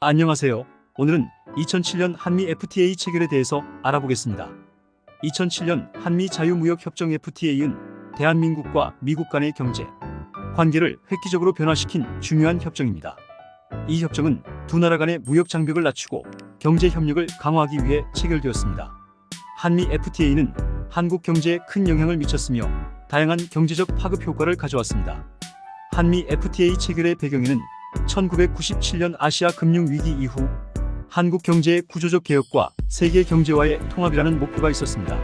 안녕하세요. 오늘은 2007년 한미 FTA 체결에 대해서 알아보겠습니다. 2007년 한미 자유무역협정 FTA는 대한민국과 미국 간의 경제, 관계를 획기적으로 변화시킨 중요한 협정입니다. 이 협정은 두 나라 간의 무역 장벽을 낮추고 경제 협력을 강화하기 위해 체결되었습니다. 한미 FTA는 한국 경제에 큰 영향을 미쳤으며 다양한 경제적 파급 효과를 가져왔습니다. 한미 FTA 체결의 배경에는 1997년 아시아 금융위기 이후 한국 경제의 구조적 개혁과 세계 경제와의 통합이라는 목표가 있었습니다.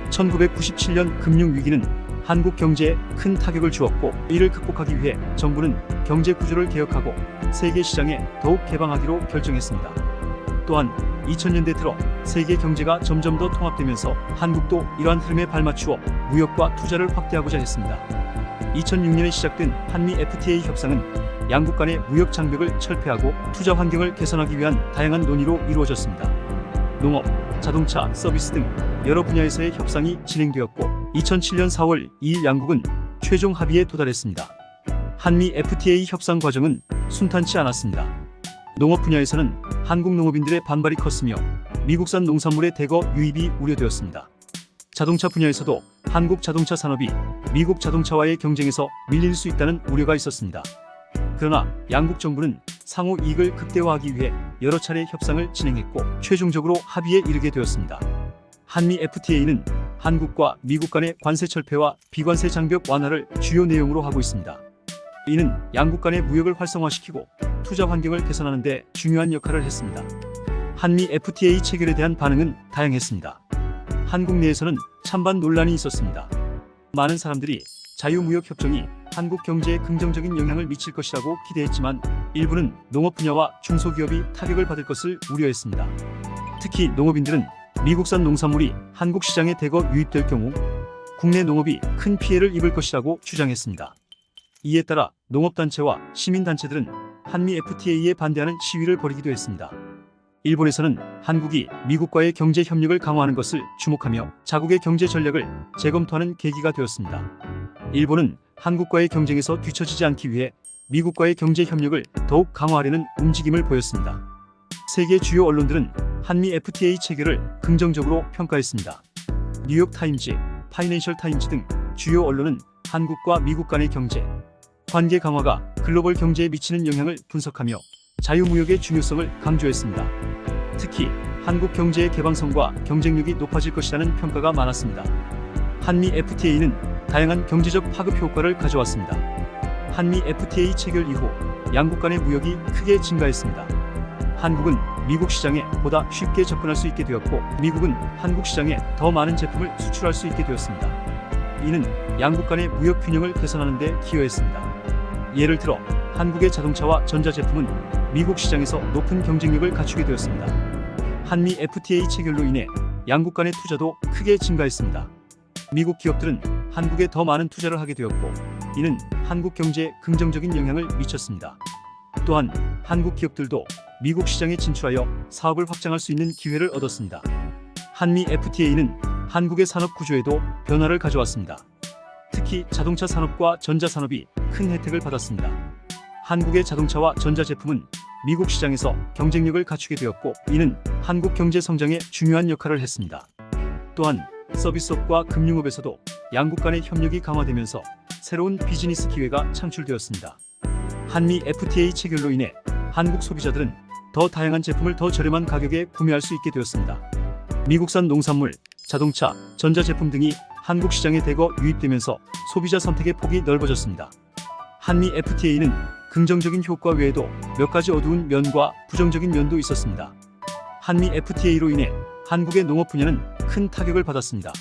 1997년 금융위기는 한국 경제에 큰 타격을 주었고, 이를 극복하기 위해 정부는 경제 구조를 개혁하고 세계 시장에 더욱 개방하기로 결정했습니다. 또한 2000년대 들어 세계 경제가 점점 더 통합되면서 한국도 이러한 흐름에 발맞추어 무역과 투자를 확대하고자 했습니다. 2006년에 시작된 한미 FTA 협상은 양국 간의 무역 장벽을 철폐하고 투자 환경을 개선하기 위한 다양한 논의로 이루어졌습니다. 농업, 자동차, 서비스 등 여러 분야에서의 협상이 진행되었고, 2007년 4월 2일 양국은 최종 합의에 도달했습니다. 한미 FTA 협상 과정은 순탄치 않았습니다. 농업 분야에서는 한국 농업인들의 반발이 컸으며 미국산 농산물의 대거 유입이 우려되었습니다. 자동차 분야에서도 한국 자동차 산업이 미국 자동차와의 경쟁에서 밀릴 수 있다는 우려가 있었습니다. 그러나 양국 정부는 상호 이익을 극대화하기 위해 여러 차례 협상을 진행했고 최종적으로 합의에 이르게 되었습니다. 한미 FTA는 한국과 미국 간의 관세 철폐와 비관세 장벽 완화를 주요 내용으로 하고 있습니다. 이는 양국 간의 무역을 활성화시키고 투자 환경을 개선하는 데 중요한 역할을 했습니다. 한미 FTA 체결에 대한 반응은 다양했습니다. 한국 내에서는 찬반 논란이 있었습니다. 많은 사람들이 자유무역협정이 한국 경제에 긍정적인 영향을 미칠 것이라고 기대했지만, 일부는 농업 분야와 중소기업이 타격을 받을 것을 우려했습니다. 특히 농업인들은 미국산 농산물이 한국 시장에 대거 유입될 경우 국내 농업이 큰 피해를 입을 것이라고 주장했습니다. 이에 따라 농업단체와 시민단체들은 한미 FTA에 반대하는 시위를 벌이기도 했습니다. 일본에서는 한국이 미국과의 경제 협력을 강화하는 것을 주목하며 자국의 경제 전략을 재검토하는 계기가 되었습니다. 일본은 한국과의 경쟁에서 뒤처지지 않기 위해 미국과의 경제 협력을 더욱 강화하려는 움직임을 보였습니다. 세계 주요 언론들은 한미 FTA 체결을 긍정적으로 평가했습니다. 뉴욕타임즈, 파이낸셜타임즈 등 주요 언론은 한국과 미국 간의 경제, 관계 강화가 글로벌 경제에 미치는 영향을 분석하며 자유무역의 중요성을 강조했습니다. 특히 한국 경제의 개방성과 경쟁력이 높아질 것이라는 평가가 많았습니다. 한미 FTA는 다양한 경제적 파급 효과를 가져왔습니다. 한미 FTA 체결 이후 양국 간의 무역이 크게 증가했습니다. 한국은 미국 시장에 보다 쉽게 접근할 수 있게 되었고, 미국은 한국 시장에 더 많은 제품을 수출할 수 있게 되었습니다. 이는 양국 간의 무역 균형을 개선하는 데 기여했습니다. 예를 들어 한국의 자동차와 전자제품은 미국 시장에서 높은 경쟁력을 갖추게 되었습니다. 한미 FTA 체결로 인해 양국 간의 투자도 크게 증가했습니다. 미국 기업들은 한국에 더 많은 투자를 하게 되었고, 이는 한국 경제에 긍정적인 영향을 미쳤습니다. 또한 한국 기업들도 미국 시장에 진출하여 사업을 확장할 수 있는 기회를 얻었습니다. 한미 FTA는 한국의 산업 구조에도 변화를 가져왔습니다. 특히 자동차 산업과 전자 산업이 큰 혜택을 받았습니다. 한국의 자동차와 전자 제품은 미국 시장에서 경쟁력을 갖추게 되었고, 이는 한국 경제 성장에 중요한 역할을 했습니다. 또한 서비스업과 금융업에서도 양국 간의 협력이 강화되면서 새로운 비즈니스 기회가 창출되었습니다. 한미 FTA 체결로 인해 한국 소비자들은 더 다양한 제품을 더 저렴한 가격에 구매할 수 있게 되었습니다. 미국산 농산물, 자동차, 전자제품 등이 한국 시장에 대거 유입되면서 소비자 선택의 폭이 넓어졌습니다. 한미 FTA는 긍정적인 효과 외에도 몇 가지 어두운 면과 부정적인 면도 있었습니다. 한미 FTA로 인해 한국의 농업 분야는 큰 타격을 받았습니다.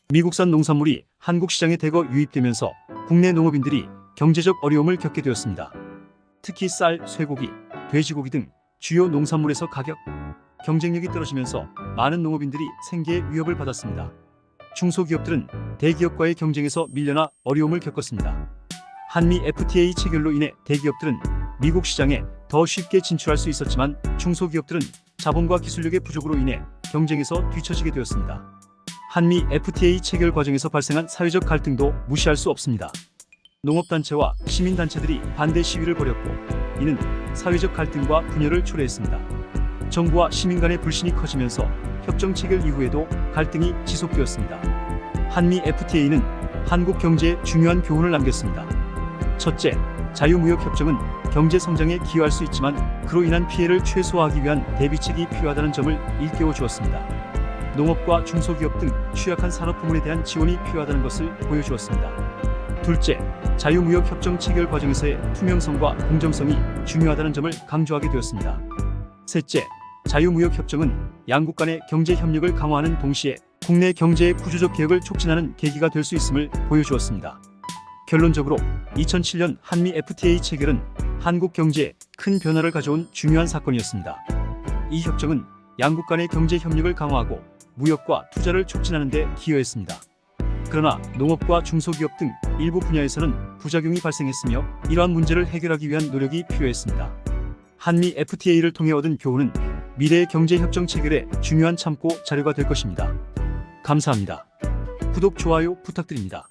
미국산 농산물이 한국 시장에 대거 유입되면서 국내 농업인들이 경제적 어려움을 겪게 되었습니다. 특히 쌀, 쇠고기, 돼지고기 등 주요 농산물에서 가격, 경쟁력이 떨어지면서 많은 농업인들이 생계에 위협을 받았습니다. 중소기업들은 대기업과의 경쟁에서 밀려나 어려움을 겪었습니다. 한미 FTA 체결로 인해 대기업들은 미국 시장에 더 쉽게 진출할 수 있었지만, 중소기업들은 자본과 기술력의 부족으로 인해 경쟁에서 뒤처지게 되었습니다. 한미 FTA 체결 과정에서 발생한 사회적 갈등도 무시할 수 없습니다. 농업단체와 시민단체들이 반대 시위를 벌였고, 이는 사회적 갈등과 분열을 초래했습니다. 정부와 시민 간의 불신이 커지면서 협정 체결 이후에도 갈등이 지속되었습니다. 한미 FTA는 한국 경제에 중요한 교훈을 남겼습니다. 첫째, 자유무역협정은 경제 성장에 기여할 수 있지만 그로 인한 피해를 최소화하기 위한 대비책이 필요하다는 점을 일깨워 주었습니다. 농업과 중소기업 등 취약한 산업 부문에 대한 지원이 필요하다는 것을 보여주었습니다. 둘째, 자유무역협정 체결 과정에서의 투명성과 공정성이 중요하다는 점을 강조하게 되었습니다. 셋째, 자유무역협정은 양국 간의 경제 협력을 강화하는 동시에 국내 경제의 구조적 개혁을 촉진하는 계기가 될 수 있음을 보여주었습니다. 결론적으로 2007년 한미 FTA 체결은 한국 경제에 큰 변화를 가져온 중요한 사건이었습니다. 이 협정은 양국 간의 경제 협력을 강화하고 무역과 투자를 촉진하는 데 기여했습니다. 그러나 농업과 중소기업 등 일부 분야에서는 부작용이 발생했으며 이러한 문제를 해결하기 위한 노력이 필요했습니다. 한미 FTA를 통해 얻은 교훈은 미래의 경제협정 체결에 중요한 참고 자료가 될 것입니다. 감사합니다. 구독, 좋아요 부탁드립니다.